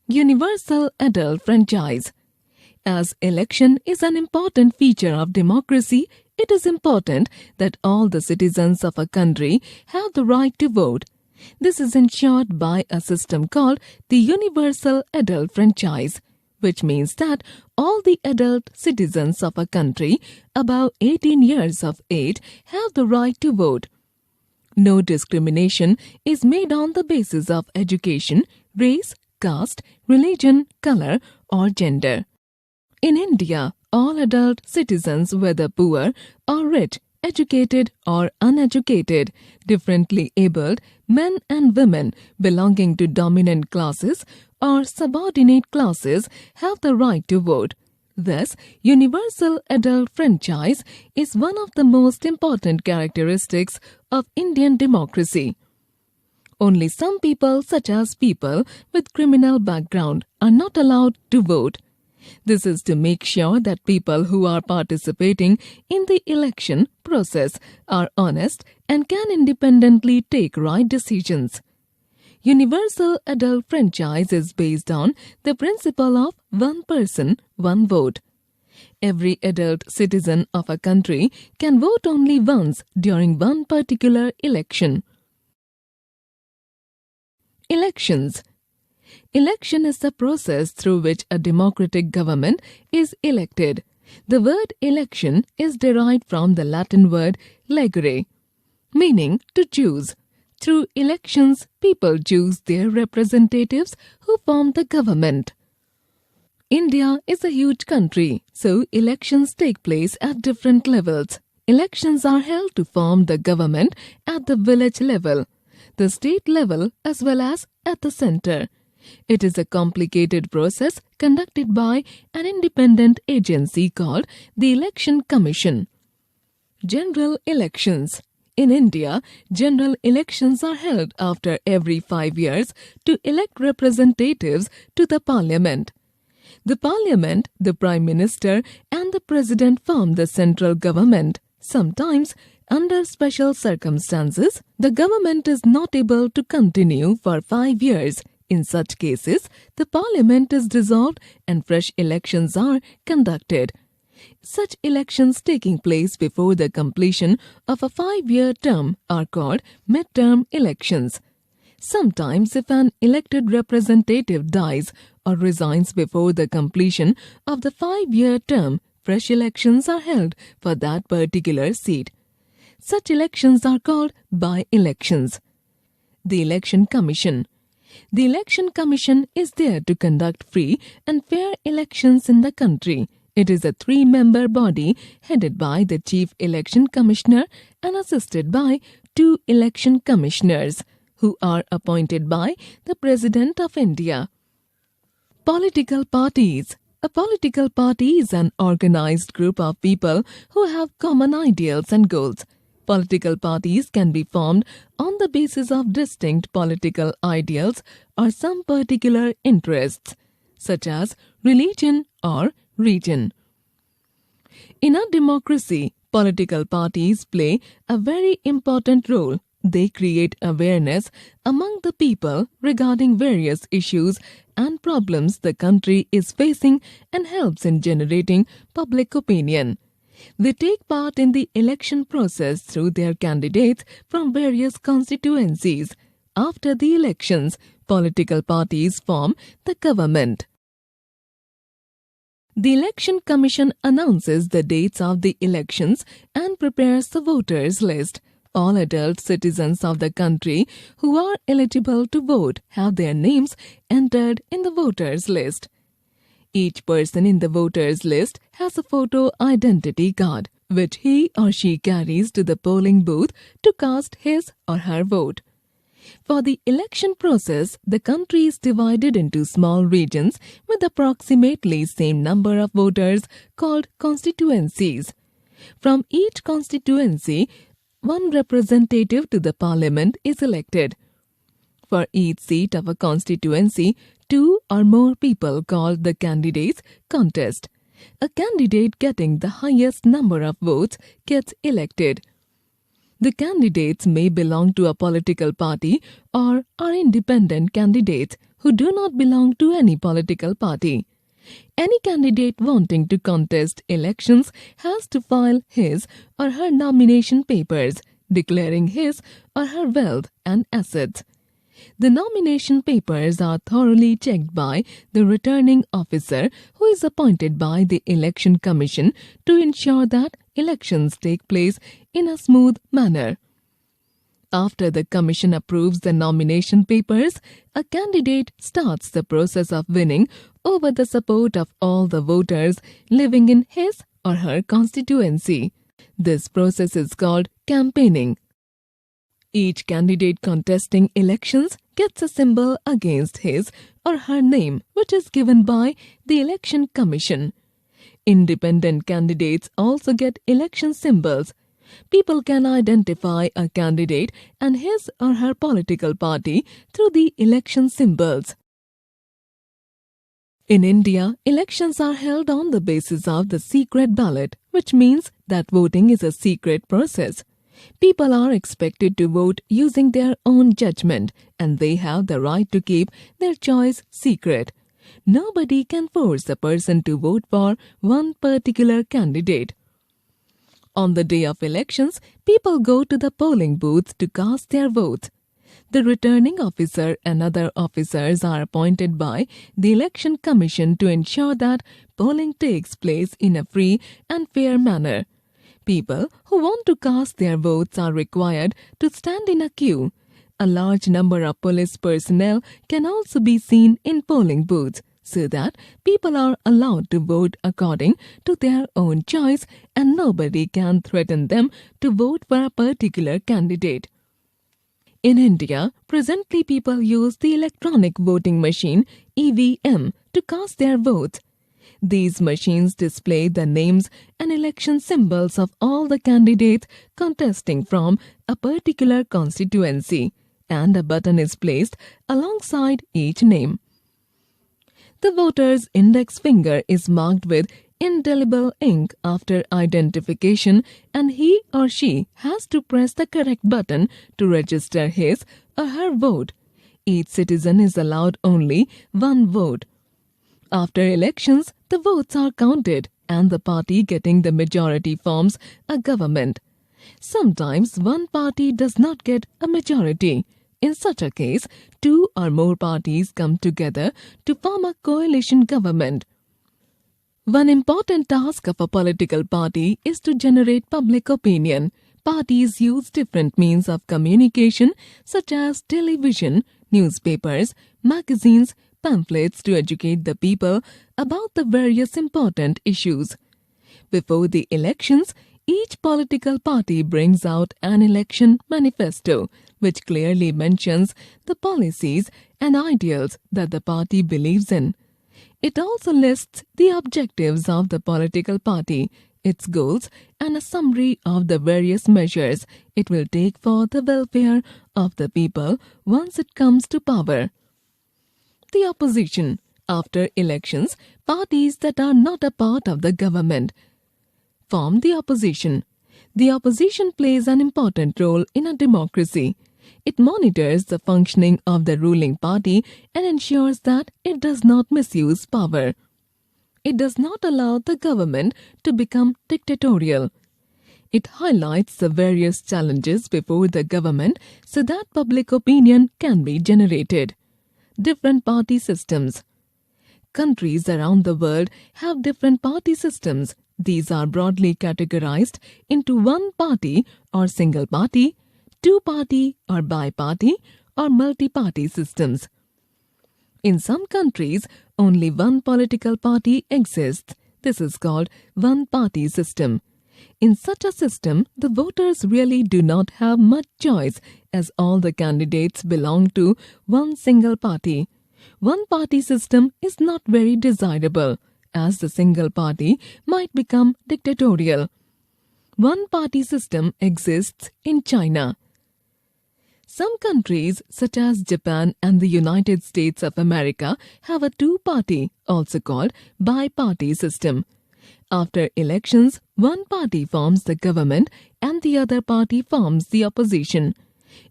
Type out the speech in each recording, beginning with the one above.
Universal adult franchise. As election is an important feature of democracy, it is important that all the citizens of a country have the right to vote. This is ensured by a system called the Universal Adult Franchise, which means that all the adult citizens of a country above 18 years of age have the right to vote. No discrimination is made on the basis of education, race, caste, religion, color, or gender. In India, all adult citizens, whether poor or rich, educated or uneducated, differently abled, men and women belonging to dominant classes or subordinate classes have the right to vote. Thus, universal adult franchise is one of the most important characteristics of Indian democracy. Only some people, such as people with criminal background, are not allowed to vote. This is to make sure that people who are participating in the election process are honest and can independently take right decisions. Universal adult franchise is based on the principle of one person, one vote. Every adult citizen of a country can vote only once during one particular election. Elections. Election is the process through which a democratic government is elected. The word election is derived from the Latin word legere, meaning to choose. Through elections, people choose their representatives who form the government. India is a huge country, so elections take place at different levels. Elections are held to form the government at the village level, the state level, as well as at the center. It is a complicated process conducted by an independent agency called the Election Commission. General elections. In India, general elections are held after every 5 years to elect representatives to the parliament. The parliament, the prime minister, and the president form the central government. Sometimes, under special circumstances, the government is not able to continue for 5 years. In such cases, the parliament is dissolved and fresh elections are conducted. Such elections taking place before the completion of a 5-year term are called mid-term elections. Sometimes, if an elected representative dies or resigns before the completion of the 5-year term, fresh elections are held for that particular seat. Such elections are called by-elections. The Election Commission. The Election Commission is there to conduct free and fair elections in the country. It is a 3-member body headed by the Chief Election Commissioner and assisted by 2 election commissioners, who are appointed by the President of India. Political parties. A political party is an organized group of people who have common ideals and goals. Political parties can be formed on the basis of distinct political ideals or some particular interests, such as religion or region. In a democracy, political parties play a very important role. They create awareness among the people regarding various issues and problems the country is facing and helps in generating public opinion. They take part in the election process through their candidates from various constituencies. After the elections, political parties form the government. The Election Commission announces the dates of the elections and prepares the voters' list. All adult citizens of the country who are eligible to vote have their names entered in the voters' list. Each person in the voters' list has a photo identity card, which he or she carries to the polling booth to cast his or her vote. For the election process, the country is divided into small regions with approximately same number of voters called constituencies. From each constituency, one representative to the parliament is elected. For each seat of a constituency, 2 or more people called the candidates contest. A candidate getting the highest number of votes gets elected. The candidates may belong to a political party or are independent candidates who do not belong to any political party. Any candidate wanting to contest elections has to file his or her nomination papers, declaring his or her wealth and assets. The nomination papers are thoroughly checked by the returning officer, who is appointed by the Election Commission to ensure that elections take place in a smooth manner. After the Commission approves the nomination papers, a candidate starts the process of winning over the support of all the voters living in his or her constituency. This process is called campaigning. Each candidate contesting elections gets a symbol against his or her name, which is given by the Election Commission. Independent candidates also get election symbols. People can identify a candidate and his or her political party through the election symbols. In India, elections are held on the basis of the secret ballot, which means that voting is a secret process. People are expected to vote using their own judgment, and they have the right to keep their choice secret. Nobody can force a person to vote for one particular candidate. On the day of elections, people go to the polling booths to cast their votes. The returning officer and other officers are appointed by the Election Commission to ensure that polling takes place in a free and fair manner. People who want to cast their votes are required to stand in a queue. A large number of police personnel can also be seen in polling booths, so that people are allowed to vote according to their own choice and nobody can threaten them to vote for a particular candidate. In India, presently people use the electronic voting machine EVM to cast their votes. These machines display the names and election symbols of all the candidates contesting from a particular constituency, and a button is placed alongside each name. The voter's index finger is marked with indelible ink after identification, and he or she has to press the correct button to register his or her vote. Each citizen is allowed only one vote. After elections, the votes are counted and the party getting the majority forms a government. Sometimes one party does not get a majority. In such a case, two or more parties come together to form a coalition government. One important task of a political party is to generate public opinion. Parties use different means of communication such as television, newspapers, magazines, pamphlets to educate the people about the various important issues. Before the elections, each political party brings out an election manifesto, which clearly mentions the policies and ideals that the party believes in. It also lists the objectives of the political party, its goals, and a summary of the various measures it will take for the welfare of the people once it comes to power. The opposition. After elections, parties that are not a part of the government form the opposition. The opposition plays an important role in a democracy. It monitors the functioning of the ruling party and ensures that it does not misuse power. It does not allow the government to become dictatorial. It highlights the various challenges before the government so that public opinion can be generated. Different party systems. Countries around the world have different party systems. These are broadly categorized into one-party or single-party, two-party or bi-party or multi-party systems. In some countries, only one political party exists. This is called one-party system. In such a system, the voters really do not have much choice as all the candidates belong to one single party. One-party system is not very desirable, as the single party might become dictatorial. One-party system exists in China. Some countries, such as Japan and the United States of America, have a two-party, also called bi-party system. After elections, one party forms the government and the other party forms the opposition.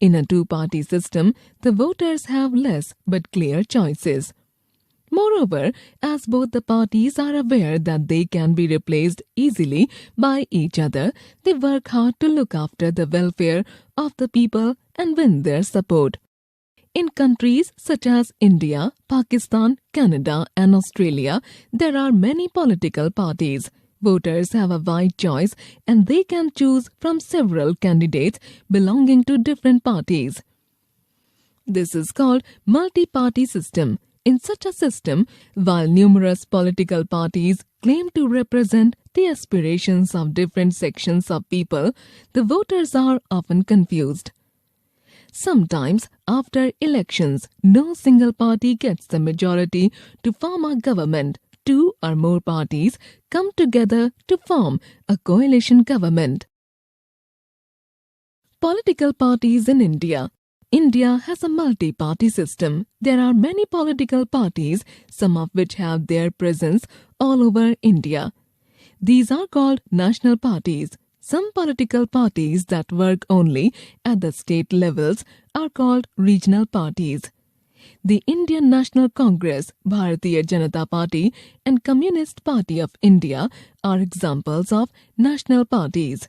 In a two-party system, the voters have less but clear choices. Moreover, as both the parties are aware that they can be replaced easily by each other, they work hard to look after the welfare of the people and win their support. In countries such as India, Pakistan, Canada, and Australia, there are many political parties. Voters have a wide choice and they can choose from several candidates belonging to different parties. This is called multi-party system. In such a system, while numerous political parties claim to represent the aspirations of different sections of people, the voters are often confused. Sometimes, after elections, no single party gets the majority to form a government. Two or more parties come together to form a coalition government. Political parties in India. India has a multi-party system. There are many political parties, some of which have their presence all over India. These are called national parties. Some political parties that work only at the state levels are called regional parties. The Indian National Congress, Bharatiya Janata Party, and Communist Party of India are examples of national parties.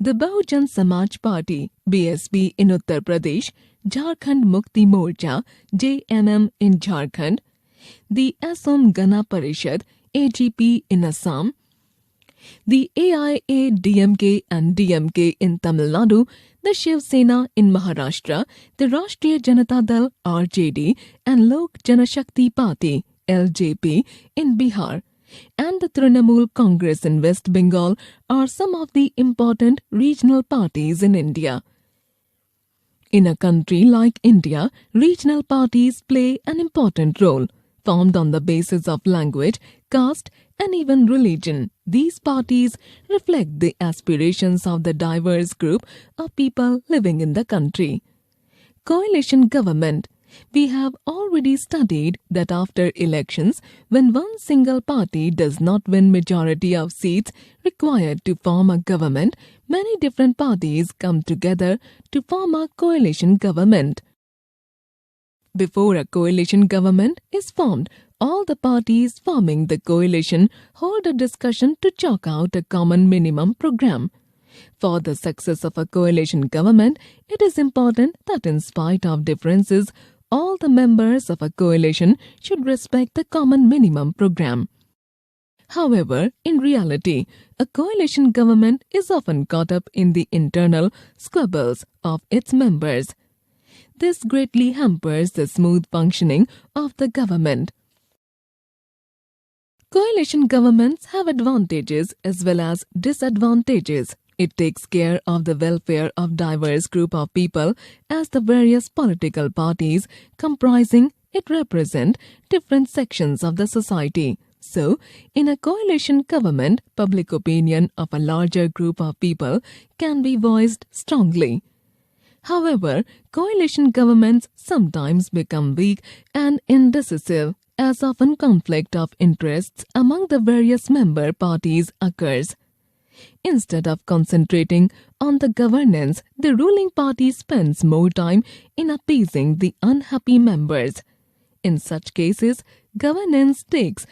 The Bahujan Samaj Party, BSP in Uttar Pradesh, Jharkhand Mukti Morcha, JMM in Jharkhand, the Assam Gana Parishad, AGP in Assam, the AIADMK and DMK in Tamil Nadu, the Shiv Sena in Maharashtra, the Rashtriya Janata Dal RJD and Lok Janashakti Party LJP in Bihar, and the Trinamool Congress in West Bengal are some of the important regional parties in India. In a country like India, regional parties play an important role. Formed on the basis of language, caste, and even religion, these parties reflect the aspirations of the diverse group of people living in the country. Coalition government. We have already studied that after elections, when one single party does not win majority of seats required to form a government, many different parties come together to form a coalition government. Before a coalition government is formed, all the parties forming the coalition hold a discussion to chalk out a common minimum program. For the success of a coalition government, it is important that in spite of differences, all the members of a coalition should respect the common minimum program. However, in reality, a coalition government is often caught up in the internal squabbles of its members. This greatly hampers the smooth functioning of the government. Coalition governments have advantages as well as disadvantages. It takes care of the welfare of diverse group of people as the various political parties comprising it represent different sections of the society. So, in a coalition government, public opinion of a larger group of people can be voiced strongly. However, coalition governments sometimes become weak and indecisive, as often conflict of interests among the various member parties occurs. Instead of concentrating on the governance, the ruling party spends more time in appeasing the unhappy members. In such cases, governance takes